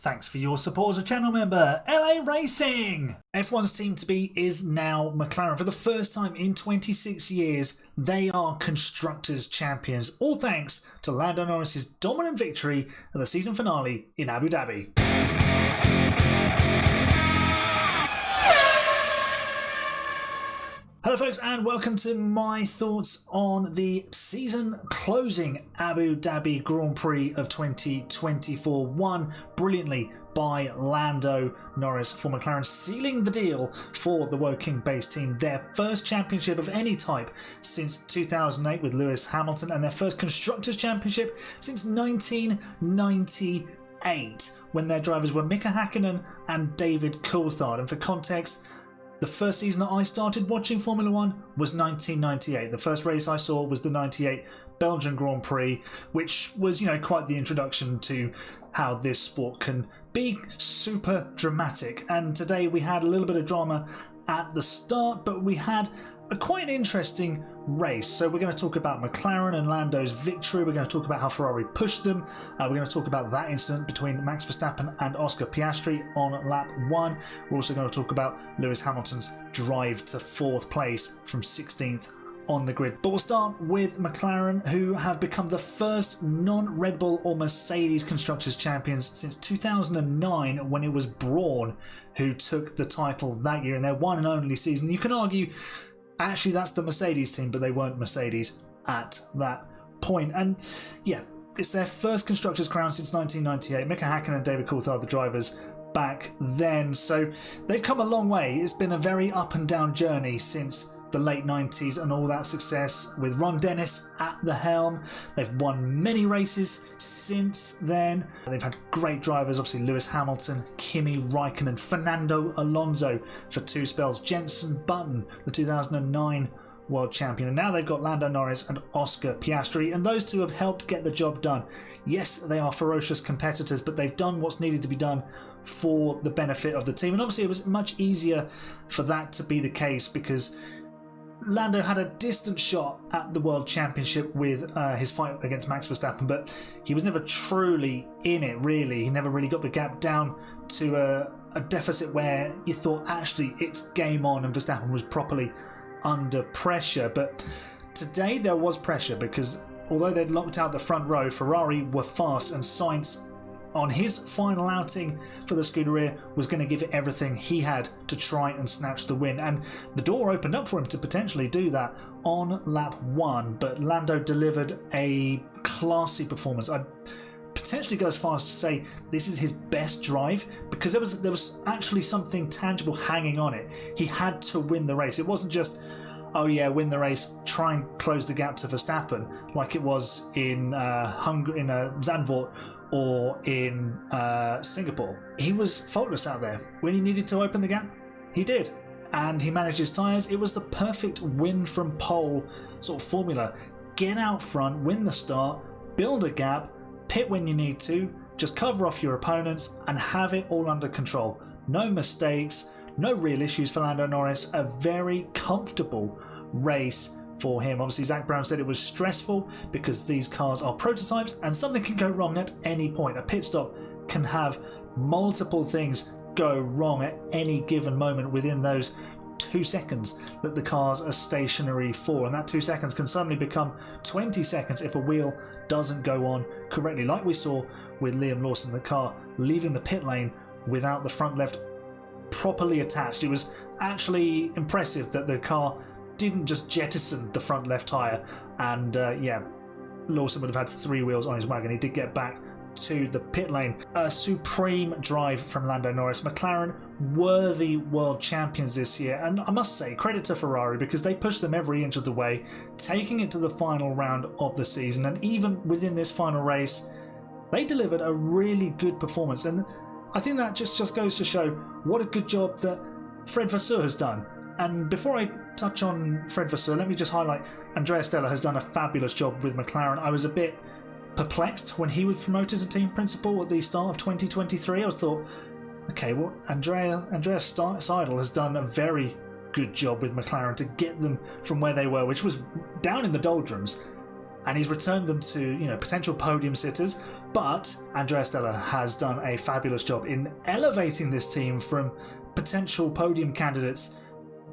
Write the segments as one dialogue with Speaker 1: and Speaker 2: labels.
Speaker 1: Thanks for your support as a channel member, LA Racing! F1's team to be is now McLaren. For the first time in 26 years, they are Constructors Champions, all thanks to Lando Norris' dominant victory at the season finale in Abu Dhabi. Hello folks and welcome to my thoughts on the season closing Abu Dhabi Grand Prix of 2024, won brilliantly by Lando Norris for McLaren, sealing the deal for the Woking based team, their first championship of any type since 2008 with Lewis Hamilton, and their first Constructors Championship since 1998 when their drivers were Mika Häkkinen and David Coulthard. And for context, the first season that I started watching Formula One was 1998. The first race I saw was the 98 Belgian Grand Prix, which was, quite the introduction to how this sport can be super dramatic. And today we had a little bit of drama at the start, but we had a quite interesting race. So we're going to talk about McLaren and Lando's victory. We're going to talk about how Ferrari pushed them. We're going to talk about that incident between Max Verstappen and Oscar Piastri on lap 1. We're also going to talk about Lewis Hamilton's drive to 4th place from 16th on the grid. But we'll start with McLaren, who have become the first non-Red Bull or Mercedes Constructors Champions since 2009, when it was Brawn who took the title that year in their one and only season. You can argue actually that's the Mercedes team, but they weren't Mercedes at that point. And yeah, it's their first Constructors crown since 1998. Mika Häkkinen and David Coulthard, the drivers back then. So they've come a long way. It's been a very up and down journey since the late 90s and all that success with Ron Dennis at the helm. They've won many races since then. They've had great drivers, obviously Lewis Hamilton, Kimi Räikkönen, Fernando Alonso for 2 spells, Jenson Button, the 2009 world champion, and now they've got Lando Norris and Oscar Piastri, and those two have helped get the job done. Yes, they are ferocious competitors, but they've done what's needed to be done for the benefit of the team, and obviously it was much easier for that to be the case because Lando had a distant shot at the World Championship with his fight against Max Verstappen, but he was never truly in it, really. He never really got the gap down to a deficit where you thought, actually, it's game on, and Verstappen was properly under pressure. But today there was pressure because although they'd locked out the front row, Ferrari were fast, and Sainz, on his final outing for the Scuderia, was going to give it everything he had to try and snatch the win. And the door opened up for him to potentially do that on lap 1, but Lando delivered a classy performance. I'd potentially go as far as to say this is his best drive, because there was actually something tangible hanging on it. He had to win the race. It wasn't just, oh yeah, win the race, try and close the gap to Verstappen like it was in Zandvoort or in Singapore. He was faultless out there. When he needed to open the gap, he did. And he managed his tyres. It was the perfect win from pole sort of formula. Get out front, win the start, build a gap, pit when you need to, just cover off your opponents and have it all under control. No mistakes, no real issues for Lando Norris. A very comfortable race for him. Obviously, Zach Brown said it was stressful because these cars are prototypes and something can go wrong at any point. A pit stop can have multiple things go wrong at any given moment within those 2 seconds that the cars are stationary for, and that 2 seconds can suddenly become 20 seconds if a wheel doesn't go on correctly, like we saw with Liam Lawson, the car leaving the pit lane without the front left properly attached. It was actually impressive that the car didn't just jettison the front left tyre, and Lawson would have had 3 wheels on his wagon. He did get back to the pit lane. A supreme drive from Lando Norris. McLaren, worthy world champions this year, and I must say credit to Ferrari because they pushed them every inch of the way, taking it to the final round of the season, and even within this final race they delivered a really good performance. And I think that just goes to show what a good job that Fred Vasseur has done. And before I touch on Fred Vasseur, let me just highlight Andrea Stella has done a fabulous job with McLaren. I was a bit perplexed when he was promoted to team principal at the start of 2023. I thought, okay, well, Andrea Seidel has done a very good job with McLaren to get them from where they were, which was down in the doldrums, and he's returned them to, you know, potential podium sitters. But Andrea Stella has done a fabulous job in elevating this team from potential podium candidates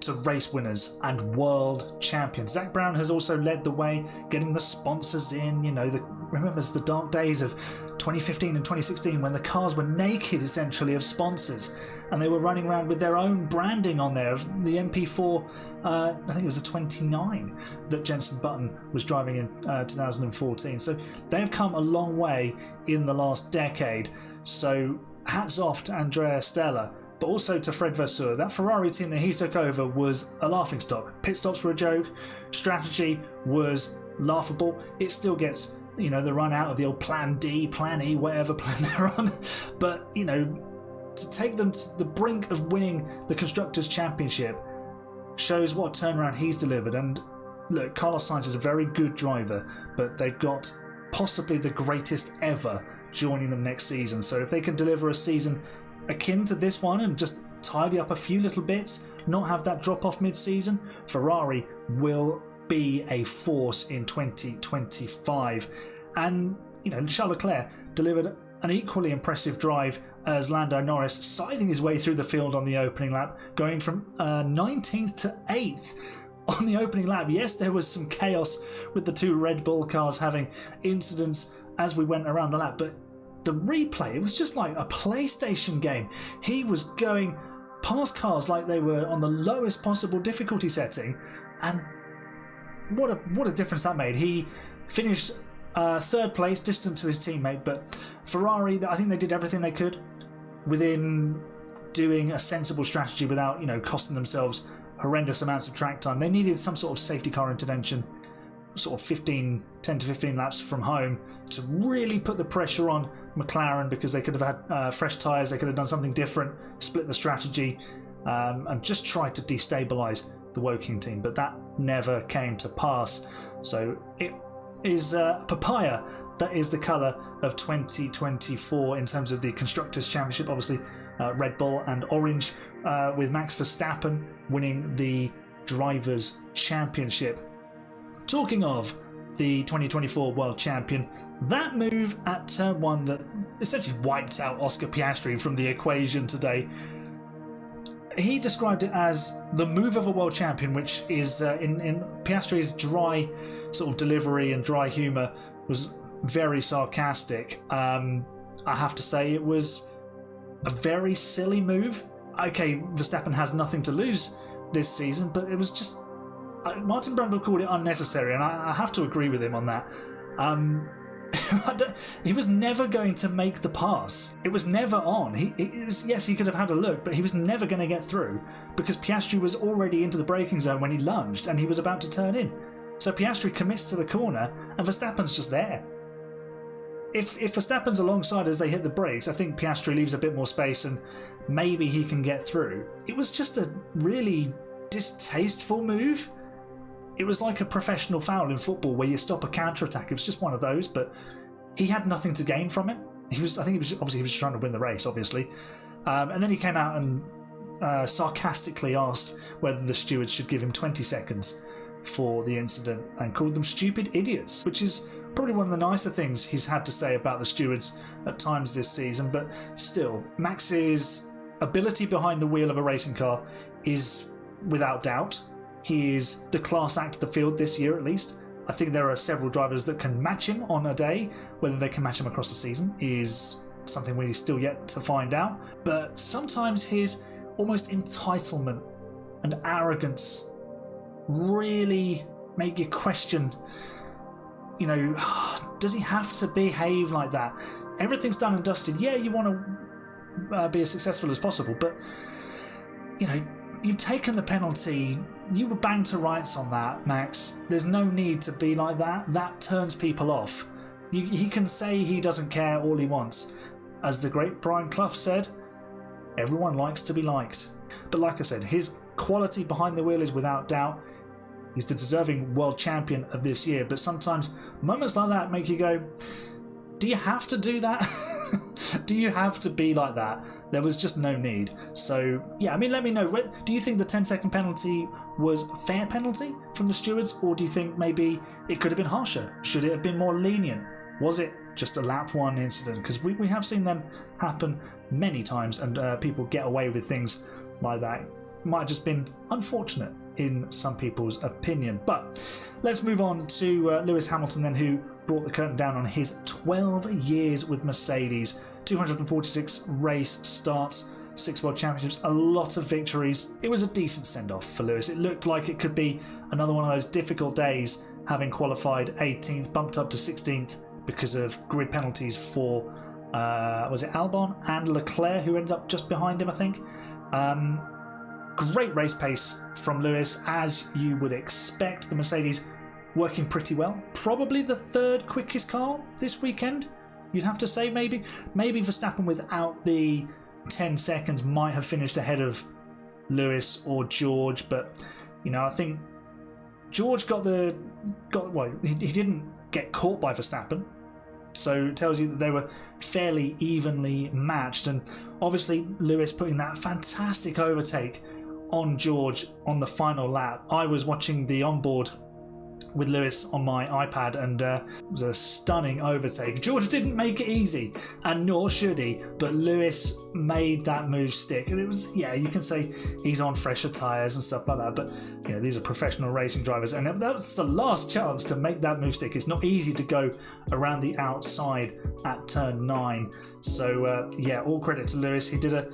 Speaker 1: to race winners and world champions. Zach Brown has also led the way, getting the sponsors in. You know, remember the dark days of 2015 and 2016 when the cars were naked essentially of sponsors, and they were running around with their own branding on there. The MP4, I think it was the 29 that Jenson Button was driving in 2014. So they have come a long way in the last decade. So hats off to Andrea Stella, but also to Fred Vasseur. That Ferrari team that he took over was a laughingstock. Pit stops were a joke. Strategy was laughable. It still gets, you know, the run out of the old Plan D, Plan E, whatever plan they're on. But, you know, to take them to the brink of winning the Constructors' Championship shows what turnaround he's delivered. And look, Carlos Sainz is a very good driver, but they've got possibly the greatest ever joining them next season. So if they can deliver a season akin to this one and just tidy up a few little bits, not have that drop off mid-season, Ferrari will be a force in 2025. And, you know, Charles Leclerc delivered an equally impressive drive as Lando Norris, scything his way through the field on the opening lap, going from 19th to 8th on the opening lap. Yes, there was some chaos with the two Red Bull cars having incidents as we went around the lap, but the replay, it was just like a PlayStation game. He was going past cars like they were on the lowest possible difficulty setting, and what a difference that made. He finished third place, distant to his teammate, but Ferrari, I think they did everything they could within doing a sensible strategy without, you know, costing themselves horrendous amounts of track time. They needed some sort of safety car intervention, sort of 10 to 15 laps from home, to really put the pressure on McLaren, because they could have had fresh tyres, they could have done something different, split the strategy, and just tried to destabilise the Woking team, but that never came to pass. So it is papaya that is the colour of 2024 in terms of the Constructors' Championship. Obviously Red Bull and orange, with Max Verstappen winning the Drivers' Championship. Talking of the 2024 World Champion, that move at turn 1 that essentially wiped out Oscar Piastri from the equation today, he described it as the move of a world champion, which is in Piastri's dry sort of delivery and dry humour was very sarcastic. I have to say it was a very silly move. Okay, Verstappen has nothing to lose this season, but it was just Martin Brundle called it unnecessary, and I have to agree with him on that. He was never going to make the pass. It was never on. Yes, he could have had a look, but he was never going to get through because Piastri was already into the braking zone when he lunged and he was about to turn in. So Piastri commits to the corner and Verstappen's just there. If Verstappen's alongside as they hit the brakes, I think Piastri leaves a bit more space and maybe he can get through. It was just a really distasteful move. It was like a professional foul in football where you stop a counter-attack. It was just one of those, but he had nothing to gain from it. He was just trying to win the race, obviously. And then he came out and sarcastically asked whether the stewards should give him 20 seconds for the incident and called them stupid idiots, which is probably one of the nicer things he's had to say about the stewards at times this season. But still, Max's ability behind the wheel of a racing car is without doubt. He is the class act of the field this year, at least. I think there are several drivers that can match him on a day. Whether they can match him across the season is something we're still yet to find out. But sometimes his almost entitlement and arrogance really make you question, you know, does he have to behave like that? Everything's done and dusted. Yeah, you want to be as successful as possible, but, you know, you've taken the penalty. You were banged to rights on that, Max. There's no need to be like that. That turns people off. He can say he doesn't care all he wants. As the great Brian Clough said, everyone likes to be liked. But like I said, his quality behind the wheel is without doubt. He's the deserving world champion of this year. But sometimes moments like that make you go, do you have to do that? Do you have to be like that? There was just no need. So, yeah, I mean, let me know. Do you think the 10-second penalty was a fair penalty from the stewards, or do you think maybe it could have been harsher? Should it have been more lenient? Was it just a lap one incident? Because we have seen them happen many times, and people get away with things like that. It might have just been unfortunate in some people's opinion. But let's move on to Lewis Hamilton then, who brought the curtain down on his 12 years with Mercedes. 246 race starts, 6 World Championships, a lot of victories. It was a decent send-off for Lewis. It looked like it could be another one of those difficult days, having qualified 18th, bumped up to 16th because of grid penalties for, was it Albon and Leclerc, who ended up just behind him, I think. Great race pace from Lewis, as you would expect. The Mercedes working pretty well. Probably the third quickest car this weekend, you'd have to say. Maybe Verstappen without the 10 seconds might have finished ahead of Lewis or George, but I think George he didn't get caught by Verstappen, so it tells you that they were fairly evenly matched. And obviously Lewis putting that fantastic overtake on George on the final lap. I was watching the onboard with Lewis on my iPad, and it was a stunning overtake. George didn't make it easy, and nor should he, but Lewis made that move stick. And it was, you can say he's on fresher tyres and stuff like that, but these are professional racing drivers, and that's the last chance to make that move stick. It's not easy to go around the outside at turn 9. So all credit to Lewis. He did a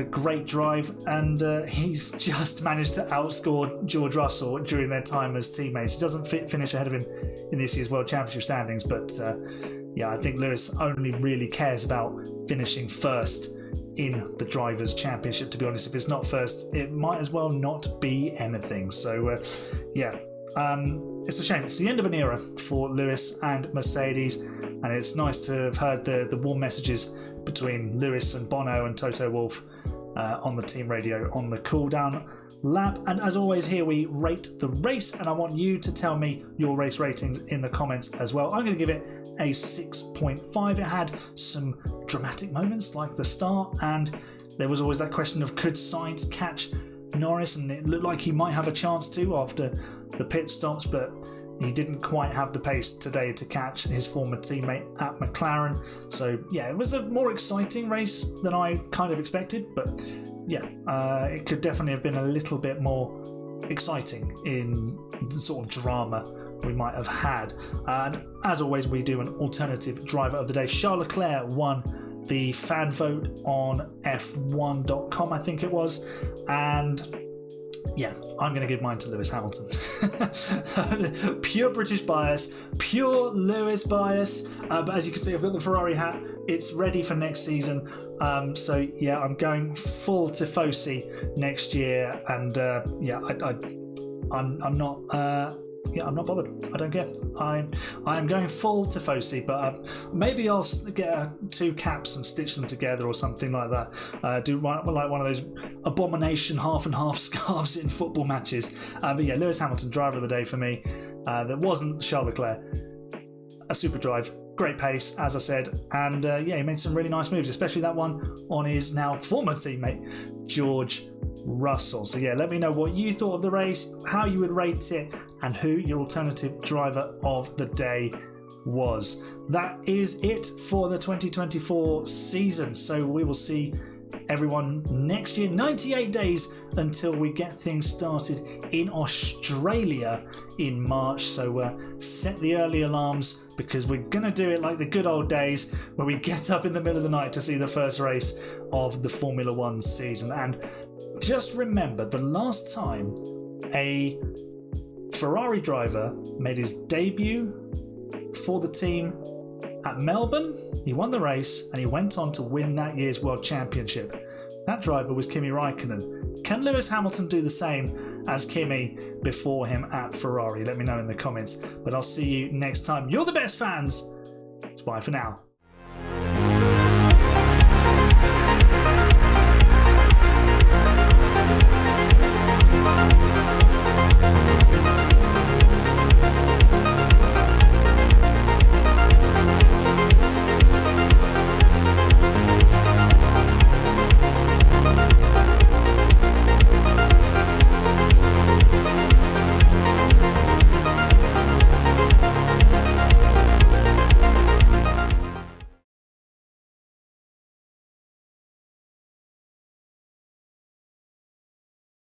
Speaker 1: great drive, and he's just managed to outscore George Russell during their time as teammates. He doesn't finish ahead of him in this year's World Championship standings, but I think Lewis only really cares about finishing first in the Drivers' Championship, to be honest. If it's not first, it might as well not be anything. So it's a shame. It's the end of an era for Lewis and Mercedes, and it's nice to have heard the warm messages between Lewis and Bono and Toto Wolff on the team radio on the cool-down lap. And as always, here we rate the race, and I want you to tell me your race ratings in the comments as well. I'm going to give it a 6.5. It had some dramatic moments like the start, and there was always that question of could Sainz catch Norris, and it looked like he might have a chance to after the pit stops, but he didn't quite have the pace today to catch his former teammate at McLaren. So it was a more exciting race than I kind of expected, but it could definitely have been a little bit more exciting in the sort of drama we might have had. And as always, we do an alternative driver of the day. Charles Leclerc won the fan vote on F1.com, I think it was, and I'm going to give mine to Lewis Hamilton. Pure British bias, pure Lewis bias. But as you can see, I've got the Ferrari hat. It's ready for next season. I'm going full tifosi next year, and I'm not. I'm not bothered. I don't care. I'm going full tifosi, but maybe I'll get 2 caps and stitch them together or something like that. Do like one of those abomination half and half scarves in football matches. But Lewis Hamilton, driver of the day for me. That wasn't Charles Leclerc. A super drive, great pace, as I said, and he made some really nice moves, especially that one on his now former teammate George Russell. So let me know what you thought of the race, how you would rate it, and who your alternative driver of the day was. That is it for the 2024 season. So we will see everyone next year. 98 days until we get things started in Australia in March. So set the early alarms, because we're going to do it like the good old days where we get up in the middle of the night to see the first race of the Formula One season. And just remember, the last time a Ferrari driver made his debut for the team at Melbourne, he won the race and he went on to win that year's World Championship. That driver was Kimi Raikkonen. Can Lewis Hamilton do the same as Kimi before him at Ferrari? Let me know in the comments. But I'll see you next time. You're the best, fans. It's bye for now.